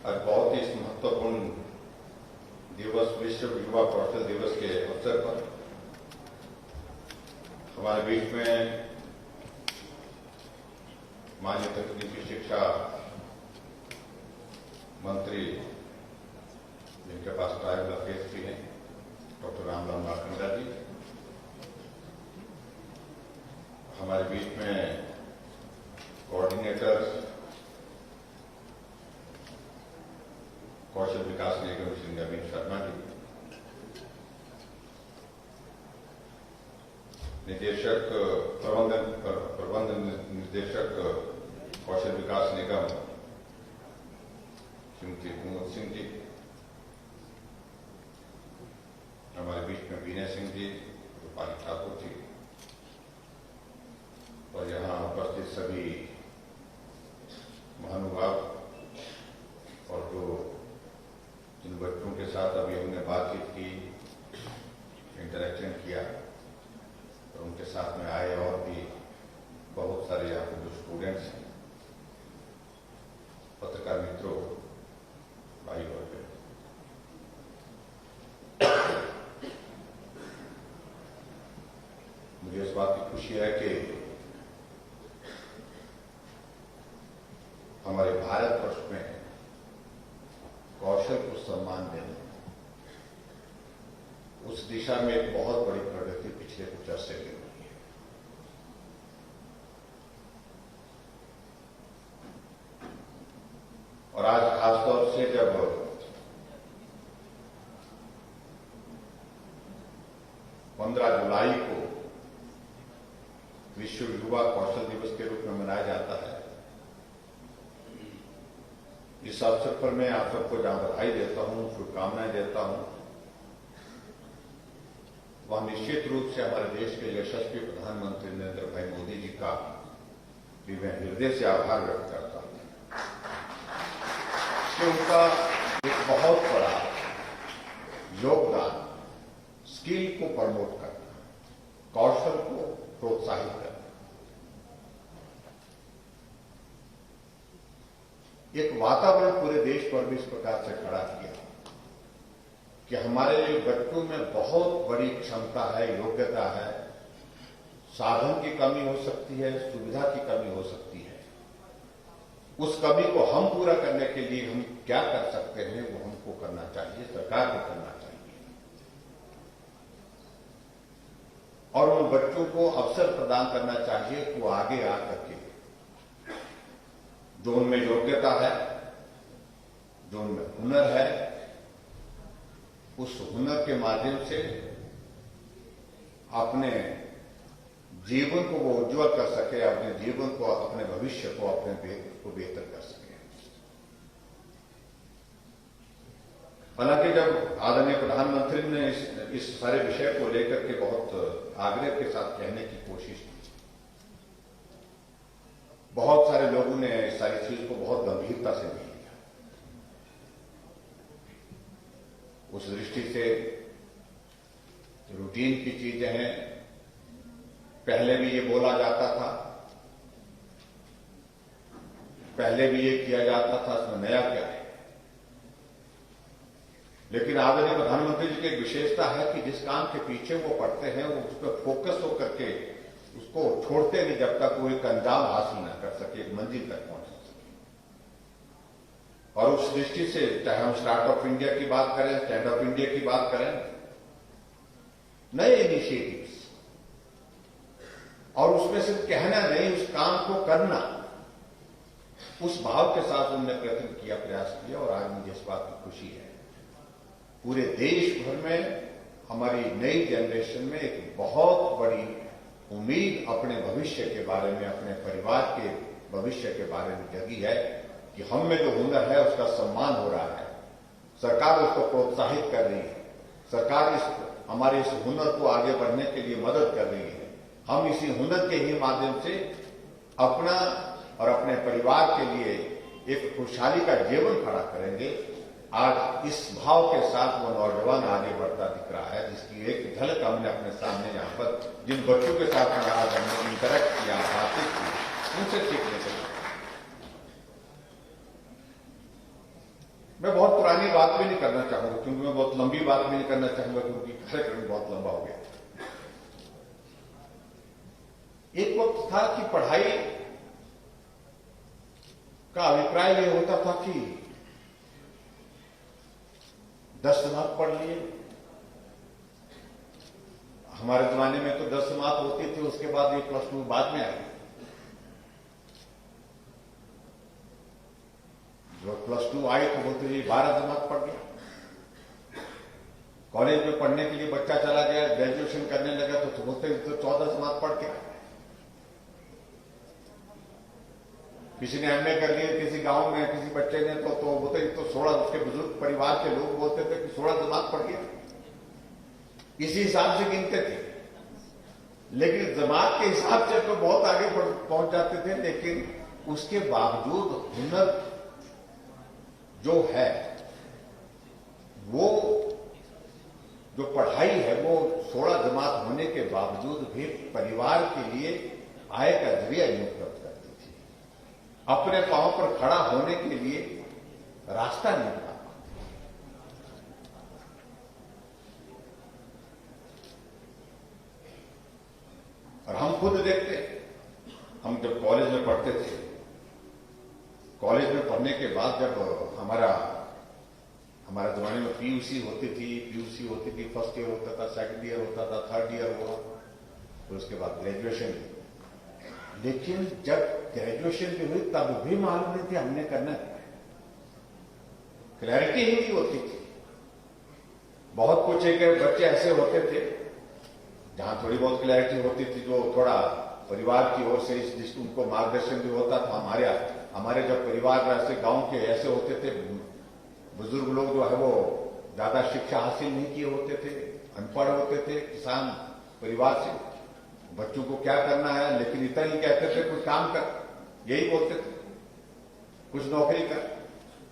आज बहुत ही इस महत्वपूर्ण दिवस विश्व युवा कौशल दिवस के अवसर पर हमारे बीच में माननीय तकनीकी शिक्षा मंत्री जिनके पास ट्राइबल अफेयर्स भी हैं डॉक्टर रामलाल मारकंडा जी, हमारे बीच में कोऑर्डिनेटर कौशल विकास निगम श्री नवीन शर्मा जी, निदेशक प्रबंध निर्देशक कौशल विकास निगम श्रीमती कुमुद सिंह जी, हमारे बीच में विनय सिंह जी, रूपाली ठाकुर जी और यहाँ उपस्थित सभी महानुभाव और जो जिन बच्चों के साथ अभी हमने बातचीत की, इंटरेक्शन किया और उनके साथ में आए और भी बहुत सारे यहाँ पे जो स्टूडेंट्स हैं, पत्रकार मित्रों, भाई और बहन, मुझे इस बात की खुशी है कि हमारे भारतवर्ष में कौशल को सम्मान देना, उस दिशा में एक बहुत बड़ी प्रगति पिछले कुछ अर्से में हुई है। और आज खासतौर से जब जुलाई को विश्व युवा कौशल दिवस के रूप में मनाया जाता है, इस अवसर पर मैं आप सबको जहां बधाई देता हूं, शुभकामनाएं देता हूं, वह निश्चित रूप से हमारे देश के यशस्वी प्रधानमंत्री नरेंद्र भाई मोदी जी का भी मैं हृदय से आभार व्यक्त करता हूं कि उनका एक बहुत बड़ा योगदान स्किल को प्रमोट करना, कौशल को प्रोत्साहित करना, एक वातावरण पूरे देश पर भी इस प्रकार से खड़ा किया कि हमारे बच्चों में बहुत बड़ी क्षमता है, योग्यता है, साधन की कमी हो सकती है, सुविधा की कमी हो सकती है। उस कमी को हम पूरा करने के लिए हम क्या कर सकते हैं, वो हमको करना चाहिए, सरकार को करना चाहिए और उन बच्चों को अवसर प्रदान करना चाहिए कि वो आगे आकर के जो उनमें योग्यता है, जो उनमें हुनर है, उस हुनर के माध्यम से अपने जीवन को वो उज्जवल कर सके, अपने जीवन को, अपने भविष्य को, अपने को बेहतर कर सके। हालांकि जब आदरणीय प्रधानमंत्री ने इस सारे विषय को लेकर के बहुत आग्रह के साथ कहने की कोशिश की, बहुत सारे लोगों ने इस सारी चीज को बहुत गंभीरता से नहीं लिया। उस दृष्टि से रूटीन की चीजें हैं, पहले भी ये बोला जाता था, पहले भी ये किया जाता था, इसमें नया क्या है। लेकिन आदरणीय प्रधानमंत्री जी की एक विशेषता है कि जिस काम के पीछे वो पड़ते हैं, वो उस पर फोकस होकर के उसको छोड़ते नहीं जब तक वो एक अंजाम हासिल न कर सके, एक मंजिल तक पहुंच सके। और उस दृष्टि से चाहे हम स्टार्टअप इंडिया की बात करें, स्टैंड अप इंडिया की बात करें, नए इनिशिएटिव्स, और उसमें सिर्फ कहना नहीं, उस काम को करना, उस भाव के साथ उन्होंने प्रयत्न किया, प्रयास किया। और आज मुझे इस बात की खुशी है, पूरे देश भर में हमारी नई जनरेशन में एक बहुत बड़ी उम्मीद अपने भविष्य के बारे में, अपने परिवार के भविष्य के बारे में जगी है कि हम में जो हुनर है उसका सम्मान हो रहा है, सरकार उसको प्रोत्साहित कर रही है, सरकार हमारे इस हुनर को आगे बढ़ने के लिए मदद कर रही है। हम इसी हुनर के ही माध्यम से अपना और अपने परिवार के लिए एक खुशहाली का जीवन खड़ा करेंगे। आज इस भाव के साथ वो नौजवान आगे बढ़ता दिख रहा है, जिसकी एक झलक हमने अपने सामने यहाँ पर जिन बच्चों के साथ में आज हमने इंटरेक्ट किया, बातें की, उनसे सीखने को लंबी बात नहीं करना चाहूंगा क्योंकि कार्यक्रम बहुत लंबा हो गया। एक वक्त था कि पढ़ाई का अभिप्राय यह होता था कि 10 जमात पढ़ लिए। हमारे जमाने में तो 10 जमात होती थी, उसके बाद ये +2 बाद में आई। जो +2 आई तो बोलते जी 12 जमात पढ़ गया। कॉलेज में पढ़ने के लिए बच्चा चला गया, ग्रेजुएशन करने लगा तो बोलते तो 14 जमात पढ़ के। किसी ने एमए कर लिए, किसी गांव में किसी बच्चे ने तो बोलते तो 16, उसके बुजुर्ग परिवार के लोग बोलते थे कि 16 जमात पढ़ गया। इसी हिसाब से गिनते थे, लेकिन जमात के हिसाब से तो बहुत आगे पहुंच जाते थे। लेकिन उसके बावजूद हुनर जो है, वो जो पढ़ाई है, वो 16 जमात होने के बावजूद भी परिवार के लिए आय का जरिया नहीं उपलब्ध करती थी। अपने पांव पर खड़ा होने के लिए रास्ता नहीं था। और हम खुद देखते, हम जब कॉलेज में पढ़ते थे, कॉलेज में पढ़ने के बाद जब हमारा जमाने में पीयूसी होती थी, फर्स्ट ईयर होता था, सेकंड ईयर होता था, थर्ड ईयर हुआ, फिर उसके बाद ग्रेजुएशन। लेकिन जब ग्रेजुएशन भी हुई तब भी मालूम नहीं थी हमने करना क्या, क्लैरिटी ही नहीं होती थी। बहुत कुछ एक बच्चे ऐसे होते थे जहां थोड़ी बहुत क्लैरिटी होती थी, जो थोड़ा परिवार की ओर से जिसको उनको मार्गदर्शन भी होता था। हमारे जब परिवार ऐसे गांव के ऐसे होते थे, बुजुर्ग लोग जो है वो ज्यादा शिक्षा हासिल नहीं किए होते थे, अनपढ़ होते थे, किसान परिवार से, बच्चों को क्या करना है, लेकिन इतना ही कहते थे कुछ काम कर, यही बोलते थे, कुछ नौकरी कर,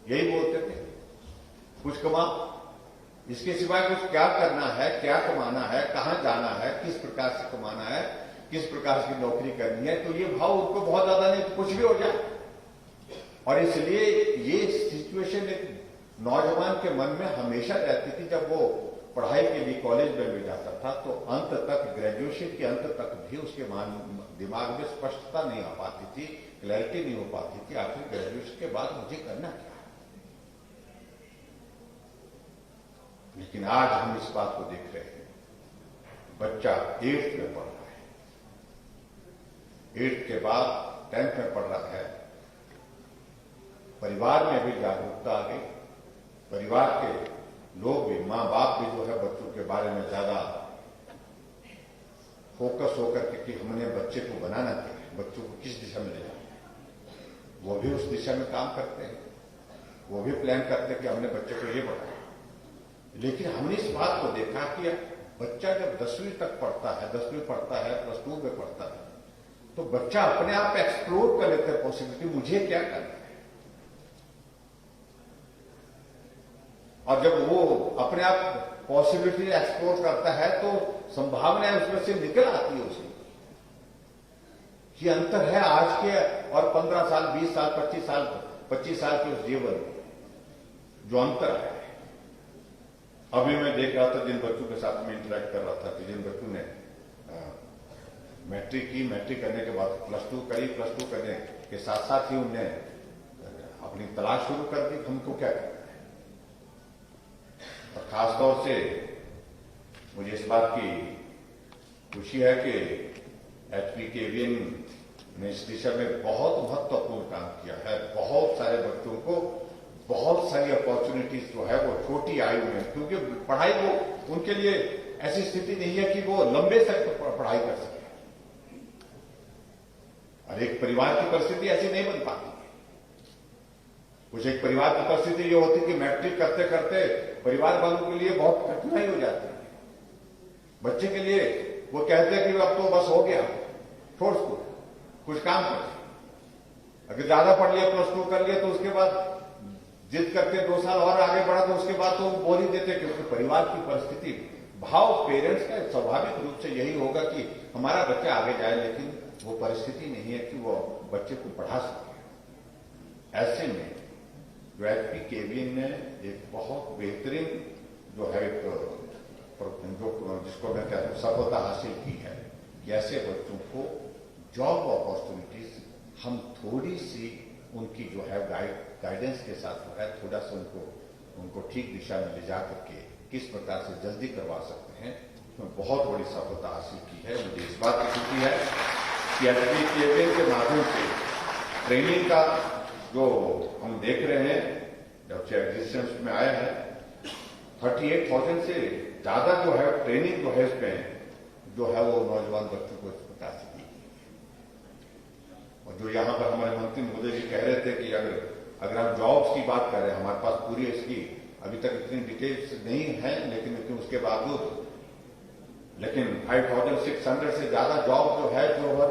यही बोलते थे, कुछ कमा। इसके सिवाय कुछ क्या करना है, क्या कमाना है, कहां जाना है, किस प्रकार से कमाना है, किस प्रकार की नौकरी करनी है, तो ये भाव उनको बहुत ज्यादा नहीं, तो कुछ भी हो जाए। और इसलिए ये सिचुएशन एक नौजवान के मन में हमेशा रहती थी। जब वो पढ़ाई के लिए कॉलेज में भी जाता था तो अंत तक, ग्रेजुएशन के अंत तक भी उसके दिमाग में स्पष्टता नहीं आ पाती थी, क्लैरिटी नहीं हो पाती थी, आखिर ग्रेजुएशन के बाद मुझे करना क्या। लेकिन आज हम इस बात को देख रहे हैं, बच्चा 8th में पढ़ रहा है, 8th के बाद 10th में पढ़ रहा है, परिवार में भी जागरूकता आ गई, परिवार के लोग भी, मां बाप भी जो है बच्चों के बारे में ज्यादा फोकस होकर के कि हमने बच्चे को बनाना क्या है, बच्चों को किस दिशा में ले जाना है, वो भी उस दिशा में काम करते हैं, वो भी प्लान करते हैं कि हमने बच्चे को ये बढ़ाया। लेकिन हमने इस बात को देखा कि बच्चा जब 10वीं तक पढ़ता है, 10वीं पढ़ता है, +2 में पढ़ता है, तो बच्चा अपने आप एक्सप्लोर कर लेता है पॉसिबिलिटी, मुझे क्या करना है। और जब वो अपने आप पॉसिबिलिटी एक्सप्लोर करता है तो संभावनाएं उसमें से निकल आती है उसे, कि अंतर है आज के और 15 साल, 20 साल, 25 साल के उस जीवन जो अंतर है। अभी मैं देख रहा था, जिन बच्चों के साथ में इंटरेक्ट कर रहा था कि जिन बच्चों ने मैट्रिक की, मैट्रिक करने के बाद +2 करी, +2 करने के साथ साथ ही उन्हें अपनी तलाश शुरू कर दी, हमको क्या करना है। और खासतौर से मुझे इस बात की खुशी है कि HP KVN ने इस दिशा में बहुत महत्वपूर्ण काम किया है। बहुत सारे बच्चों को बहुत सारी अपॉर्चुनिटीज जो है वो छोटी आयु में, क्योंकि पढ़ाई को उनके लिए ऐसी स्थिति नहीं है कि वो लंबे तक पढ़ाई कर सके, और एक परिवार की परिस्थिति ऐसी नहीं बन पाती। कुछ एक परिवार की परिस्थिति ये होती कि मैट्रिक करते करते परिवार वालों के लिए बहुत कठिनाई हो जाती है। बच्चे के लिए वो कहते हैं कि अब तो बस हो गया, छोड़ स्कूल, कुछ काम कर। अगर ज्यादा पढ़ लिया, +2 कर लिया, तो उसके बाद जिद करके 2 साल और आगे बढ़ा तो उसके बाद तो बोल ही देते, क्योंकि परिवार की परिस्थिति, भाव पेरेंट्स का स्वाभाविक रूप से यही होगा कि हमारा बच्चा आगे जाए, लेकिन वो परिस्थिति नहीं है कि वो बच्चे को पढ़ा सके। ऐसे में जो HP KVN ने एक बहुत बेहतरीन जो है जो जिसको मैं कहता हूं सफलता हासिल की है कि ऐसे बच्चों को जॉब अपॉर्चुनिटीज हम थोड़ी सी उनकी जो है गाइडेंस के साथ जो है थोड़ा सा उनको ठीक दिशा में ले जा करके किस प्रकार से जल्दी करवा सकते हैं, तो बहुत बड़ी सफलता हासिल की है। मुझे इस बात की खुशी है कि एचपीकेवीएन के माध्यम से ट्रेनिंग का जो हम देख रहे हैं जब से एग्जिस्टेंस में आया है 38,000 से ज्यादा जो है ट्रेनिंग जो है इसमें जो है वो नौजवान बच्चों को इस प्रकार से दी। और जो यहां पर हमारे मंत्री महोदय जी कह रहे थे कि अगर हम जॉब्स की बात कर रहे हैं, हमारे पास पूरी इसकी अभी तक इतनी डिटेल्स नहीं है, लेकिन उसके बावजूद 5,600 से ज्यादा जॉब जो है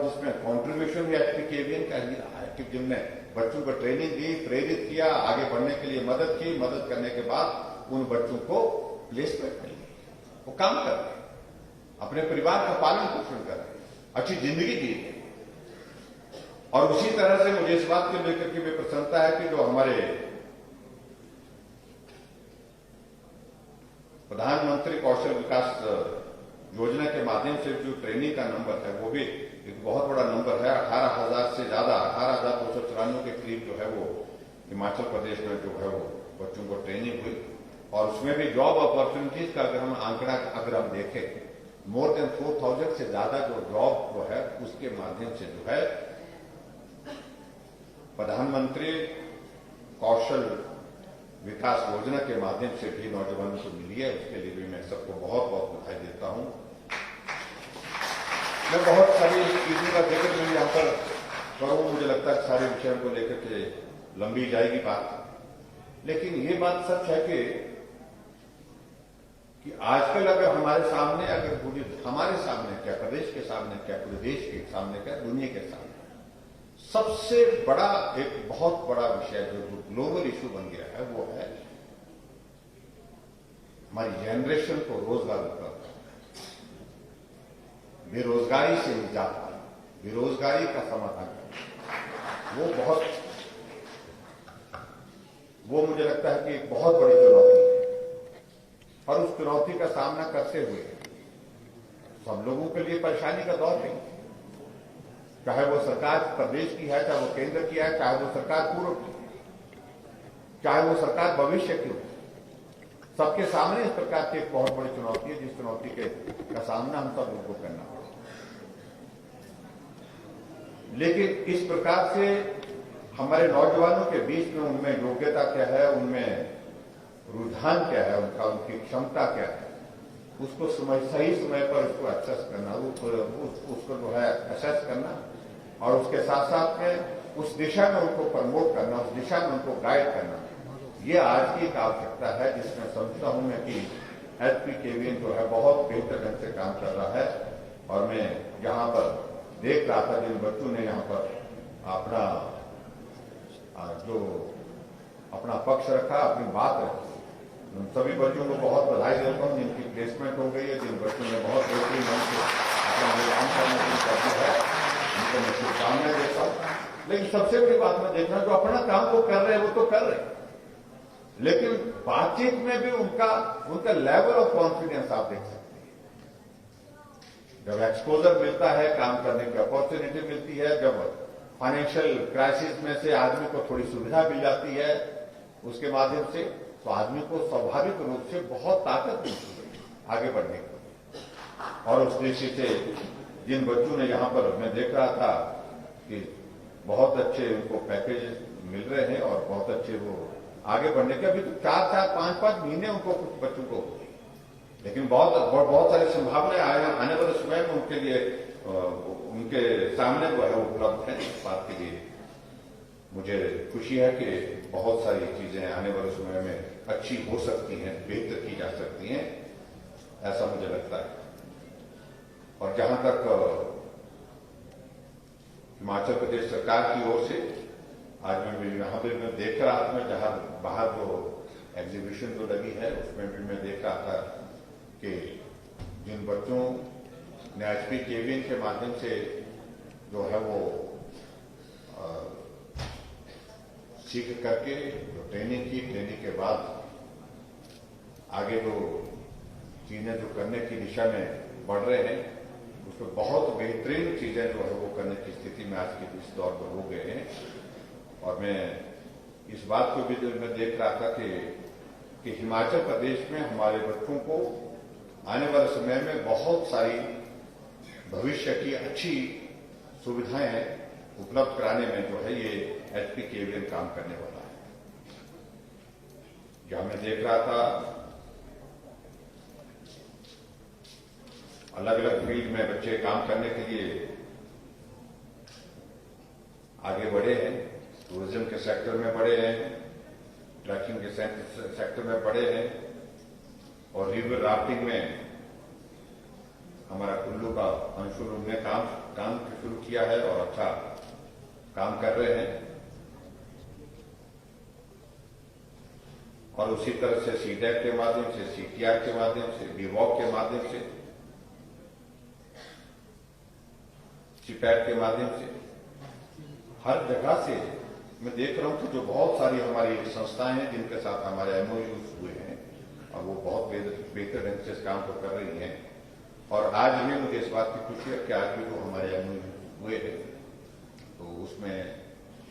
जिसमें कॉन्ट्रीब्यूशन भी एचपीकेवीएन का ही रहा है कि जिनने बच्चों को ट्रेनिंग दी, प्रेरित किया, आगे बढ़ने के लिए मदद की, मदद करने के बाद उन बच्चों को प्लेसमेंट मिली, वो काम कर रहे हैं, अपने परिवार का पालन पोषण कर रहे हैं, अच्छी जिंदगी जी रहे हैं। और उसी तरह से मुझे इस बात को लेकर के भी प्रसन्नता है कि जो हमारे प्रधानमंत्री कौशल विकास योजना के माध्यम से जो ट्रेनिंग का नंबर है वो भी एक बहुत बड़ा नंबर है। 18,000 से ज्यादा 18,294 के करीब जो है वो हिमाचल प्रदेश में जो है वो बच्चों को ट्रेनिंग हुई। और उसमें भी जॉब अपॉर्चुनिटीज का अगर हम आंकड़ा हम देखें मोर देन 4,000 से ज्यादा जो जॉब जो है उसके माध्यम से जो है प्रधानमंत्री कौशल विकास योजना के माध्यम से भी नौजवानों को मिली है। उसके लिए भी मैं सबको बहुत बहुत बधाई देता हूं। मैं बहुत सारी चीजों का जिक्र मैं यहां पर करूं, मुझे लगता है सारे विषयों को लेकर के लंबी जाएगी बात, लेकिन ये बात सच है कि आजकल अगर हमारे सामने हमारे सामने क्या, प्रदेश के सामने क्या, पूरे देश के सामने क्या, दुनिया के सामने सबसे बड़ा एक बहुत बड़ा विषय जो ग्लोबल इशू बन गया है वो है हमारी जनरेशन को रोजगार उपलब्ध करना, बेरोजगारी से निजात पाना, बेरोजगारी का समाधान करना, वो मुझे लगता है कि एक बहुत बड़ी चुनौती है। और उस चुनौती का सामना करते हुए सब लोगों के लिए परेशानी का दौर नहीं, चाहे वो सरकार प्रदेश की है, चाहे वो केंद्र की है, चाहे वो सरकार पूर्व की, चाहे वो सरकार भविष्य की हो, सबके सामने इस प्रकार की एक बहुत बड़ी चुनौती है जिस चुनौती का सामना हम सब लोगों को करना पड़ेगा। लेकिन इस प्रकार से हमारे नौजवानों के बीच में उनमें योग्यता क्या है, उनमें रुझान क्या है, उनकी क्षमता क्या है, उसको सही समय पर उसको एक्सेस करना, उसको जो है एसेस करना और उसके साथ साथ में उस दिशा में उनको प्रमोट करना, उस दिशा में उनको गाइड करना, ये आज की एक आवश्यकता है जिसमें समझता हूं मैं कि एचपीकेवीएन जो है बहुत बेहतर ढंग से काम कर रहा है। और मैं यहां पर देख रहा था जिन बच्चों ने यहां पर अपना पक्ष रखा, अपनी बात रखी, उन सभी बच्चों को बहुत बधाई देता हूं जिनकी प्लेसमेंट हो गई है, जिन बच्चों ने बहुत बेहतरीन ढंग से अपना निलाम करने की करती है, उनको मैं शुभकामनाएं देता हूं। लेकिन सबसे बड़ी बात मैं देख रहा हूं जो अपना काम वो कर रहे हैं वो तो कर रहे हैं, लेकिन बातचीत में भी उनका लेवल ऑफ कॉन्फिडेंस आप देख सकते हैं। जब एक्सपोजर मिलता है, काम करने की अपॉर्चुनिटी मिलती है, जब फाइनेंशियल क्राइसिस में से आदमी को थोड़ी सुविधा मिल जाती है उसके माध्यम से, तो आदमी को स्वाभाविक रूप से बहुत ताकत मिलती है आगे बढ़ने की। और उस दृष्टि से जिन बच्चों ने यहां पर मैं देख रहा था कि बहुत अच्छे उनको पैकेज मिल रहे हैं और बहुत अच्छे वो आगे बढ़ने के, अभी तो 4-4, 5-5 महीने उनको कुछ बच्चों को, लेकिन बहुत सारी संभावनाएं आने वाले समय में उनके लिए उनके सामने जो है उपलब्ध है। इस बात के लिए मुझे खुशी है कि बहुत सारी चीजें आने वाले समय में अच्छी हो सकती हैं, बेहतर की जा सकती हैं, ऐसा मुझे लगता है। और जहां तक हिमाचल प्रदेश सरकार की ओर से आज मैं यहां पर मैं देख रहा था, मैं जहां बाहर जो एग्जीबिशन जो लगी है उसमें भी मैं देख रहा था कि जिन बच्चों ने एचपीकेवीएन के माध्यम से जो है वो सीख करके जो ट्रेनिंग की, ट्रेनिंग के बाद आगे जो चीजें जो करने की दिशा में बढ़ रहे हैं, उसमें बहुत बेहतरीन चीजें जो है वो करने की स्थिति में आज के इस दौर पर हो गए हैं। और मैं इस बात को भी जो मैं देख रहा था कि हिमाचल प्रदेश में हमारे बच्चों को आने वाले समय में बहुत सारी भविष्य की अच्छी सुविधाएं उपलब्ध कराने में जो है ये HPKVN काम करने वाला है। जहां मैं देख रहा था अलग अलग फील्ड में बच्चे काम करने के लिए आगे बढ़े हैं। टूरिज्म के सेक्टर में बढ़े हैं, ट्रैकिंग के सेक्टर में बढ़े हैं, और रिवर राफ्टिंग में हमारा कुल्लू का अंशुल ने काम शुरू किया है और अच्छा काम कर रहे हैं। और उसी तरह से CDAC के माध्यम से, CTR के माध्यम से, BVOC के माध्यम से, CPAT के माध्यम से हर जगह से मैं देख रहा हूं कि जो बहुत सारी हमारी संस्थाएं हैं जिनके साथ हमारे MOUs हुए हैं और वो बहुत बेहतर ढंग से इस काम को कर रही हैं। और आज भी मुझे इस बात की खुशी है कि आज भी जो हमारे MOUs हुए हैं तो उसमें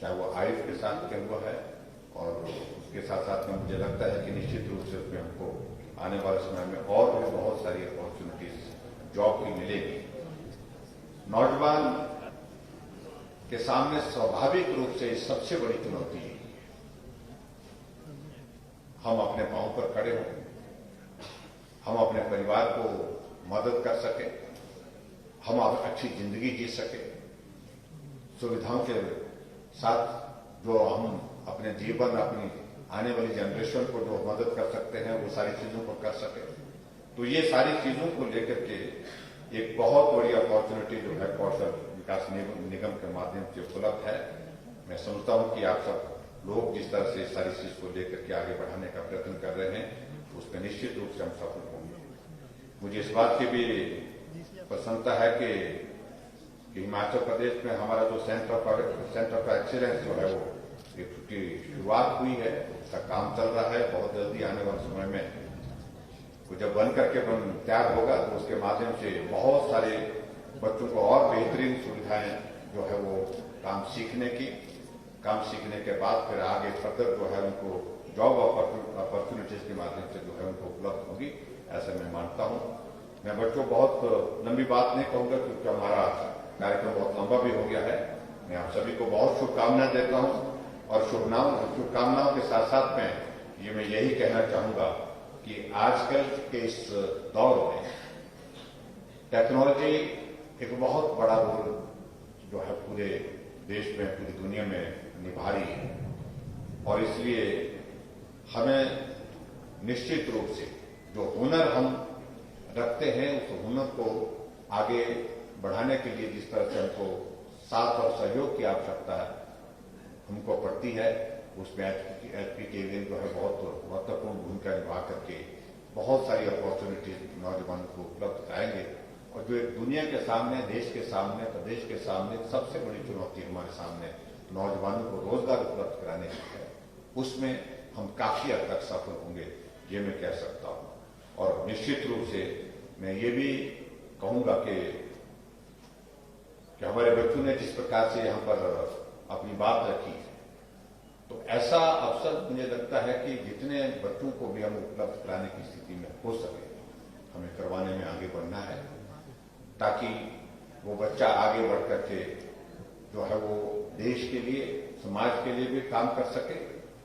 चाहे वो आयुष के साथ क्या हुआ है, और उसके साथ साथ में मुझे लगता है कि निश्चित रूप से उसमें हमको आने वाले समय में और भी बहुत सारी अपॉर्चुनिटीज जॉब की मिलेगी। नौजवान के सामने स्वाभाविक रूप से सबसे बड़ी चुनौती है हम अपने पांव पर खड़े हों, हम अपने परिवार को मदद कर सके, हम अच्छी जिंदगी जी सके, सुविधाओं के साथ जो हम अपने जीवन, अपनी आने वाली जनरेशन को जो मदद कर सकते हैं वो सारी चीजों को कर सके। तो ये सारी चीजों को लेकर के एक बहुत बड़ी अपॉर्चुनिटी जो है कौशल विकास निगम के माध्यम से उपलब्ध है। मैं समझता हूं कि आप सब लोग जिस तरह से सारी चीज को लेकर के आगे बढ़ाने का प्रयत्न कर रहे हैं उसमें निश्चित रूप से हम सफल होंगे। मुझे इस बात की भी प्रसन्नता है कि हिमाचल प्रदेश में हमारा जो सेंटर ऑफ एक्सीलेंस जो है वो की शुरुआत हुई है, उसका काम चल रहा है। बहुत जल्दी आने वाले समय में जब बन करके तैयार होगा तो उसके माध्यम से बहुत सारे बच्चों को और बेहतरीन सुविधाएं जो है वो काम सीखने के बाद फिर आगे फर्दर जो है उनको जॉब अपॉर्चुनिटीज के माध्यम से जो है उनको उपलब्ध होगी, ऐसा मैं मानता हूं। मैं बच्चों बहुत लंबी बात नहीं कहूंगा क्योंकि हमारा कार्यक्रम बहुत लंबा भी हो गया है। मैं आप सभी को बहुत शुभकामनाएं देता हूं और शुभकामनाओं के साथ साथ में ये मैं यही कहना चाहूंगा कि आजकल के इस दौर में टेक्नोलॉजी एक बहुत बड़ा रोल जो है पूरे देश में, पूरी दुनिया में निभा रही है, और इसलिए हमें निश्चित रूप से जो हुनर हम रखते हैं उस हुनर को आगे बढ़ाने के लिए जिस तरह से हमको साथ और सहयोग की आवश्यकता है हमको पड़ती है, उसमें HPKVN जो है बहुत महत्वपूर्ण भूमिका निभा करके बहुत सारी अपॉर्चुनिटीज नौजवानों को उपलब्ध कराएंगे। और जो एक दुनिया के सामने, देश के सामने, प्रदेश के सामने सबसे बड़ी चुनौती हमारे सामने नौजवानों को रोजगार उपलब्ध कराने की है, उसमें हम काफी हद तक सफल होंगे, ये मैं कह सकता हूं। और निश्चित रूप से मैं ये भी कहूंगा कि हमारे बच्चों ने जिस प्रकार से यहां पर अपनी बात रखी, तो ऐसा अवसर मुझे लगता है कि जितने बच्चों को भी हम उपलब्ध कराने की स्थिति में हो सके हमें करवाने में आगे बढ़ना है, ताकि वो बच्चा आगे बढ़ करके जो है वो देश के लिए, समाज के लिए भी काम कर सके,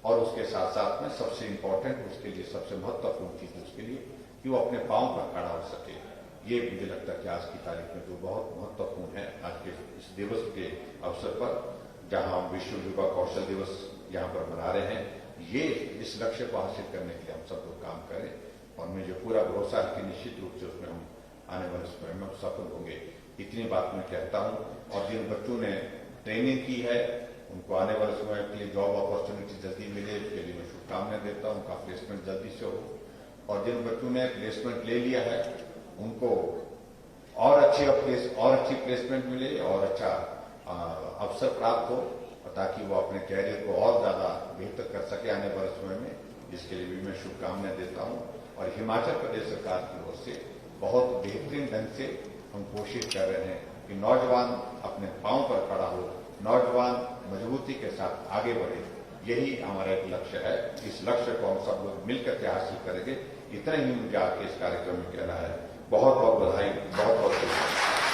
और उसके साथ साथ में सबसे इम्पोर्टेंट, उसके लिए सबसे महत्वपूर्ण चीज उसके लिए कि वो अपने पांव पर खड़ा हो सके। ये मुझे लगता है कि आज की तारीख में जो बहुत महत्वपूर्ण है, आज के इस दिवस के अवसर पर जहां हम विश्व युवा कौशल दिवस यहां पर मना रहे हैं, ये इस लक्ष्य को हासिल करने के लिए हम सब लोग काम करें। और मुझे पूरा भरोसा है कि निश्चित रूप से उसमें हम आने वाले समय में सफल होंगे। इतनी बात मैं कहता हूं। और जिन बच्चों ने ट्रेनिंग की है उनको आने वाले समय के लिए जॉब अपॉर्चुनिटी जल्दी मिले, इसके लिए मैं शुभकामनाएं देता हूं। उनका प्लेसमेंट जल्दी से हो, और जिन बच्चों ने प्लेसमेंट ले लिया है उनको और अच्छी प्लेसमेंट मिले और अच्छा अवसर प्राप्त हो, ताकि वो अपने कैरियर को और ज्यादा बेहतर कर सके आने वाले समय में, जिसके लिए भी मैं शुभकामनाएं देता हूं। और हिमाचल प्रदेश सरकार की ओर से बहुत बेहतरीन ढंग से हम कोशिश कर रहे हैं कि नौजवान अपने पांव पर खड़ा हो, नौजवान मजबूती के साथ आगे बढ़े। यही हमारा एक लक्ष्य है। इस लक्ष्य को हम सब लोग मिलकर के हासिल करेंगे। इतना ही मुझे आपके इस कार्यक्रम में कहना है। बहुत बहुत बधाई, बहुत बहुत शुभकामनाएं।